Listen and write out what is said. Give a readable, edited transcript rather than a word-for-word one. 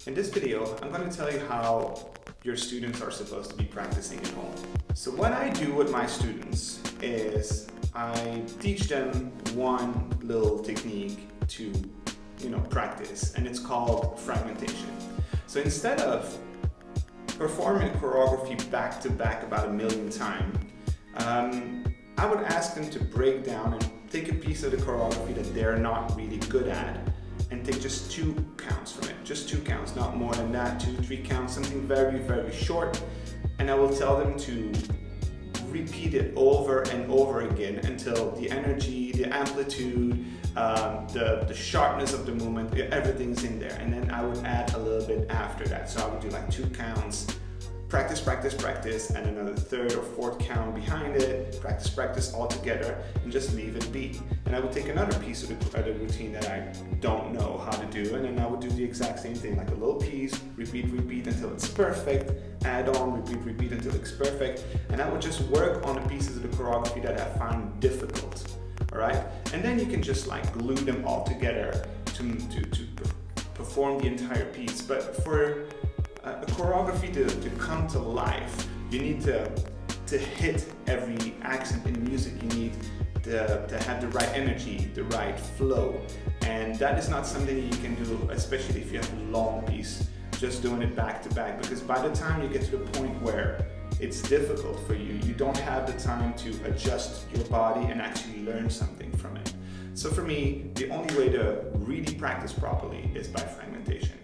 In this video, I'm going to tell you how your students are supposed to be practicing at home. So what I do with my students is I teach them one little technique to practice, and it's called fragmentation. So instead of performing choreography back to back about 1,000,000 times, I would ask them to break down and take a piece of the choreography that they're not really good at and take just 2 counts from it, just 2 counts, not more than that, 2, 3 counts, something very, very short. And I will tell them to repeat it over and over again until the energy, the amplitude, the sharpness of the movement, everything's in there. And then I would add a little bit after that. So I would do like 2 counts, practice, practice, practice, and another 3rd or 4th count behind it, practice, practice all together, and just leave it be. And I would take another piece of the routine that I don't know how to do, and then I would do the exact same thing, like a little piece, repeat, repeat until it's perfect, add on, repeat, repeat until it's perfect, and I would just work on the pieces of the choreography that I find difficult, all right? And then you can just like glue them all together to perform the entire piece. But for a choreography to come to life, you need to hit every accent in music. You need to have the right energy, the right flow, and that is not something you can do, especially if you have a long piece, just doing it back to back, because by the time you get to the point where it's difficult for you, you don't have the time to adjust your body and actually learn something from it. So for me, the only way to really practice properly is by fragmentation.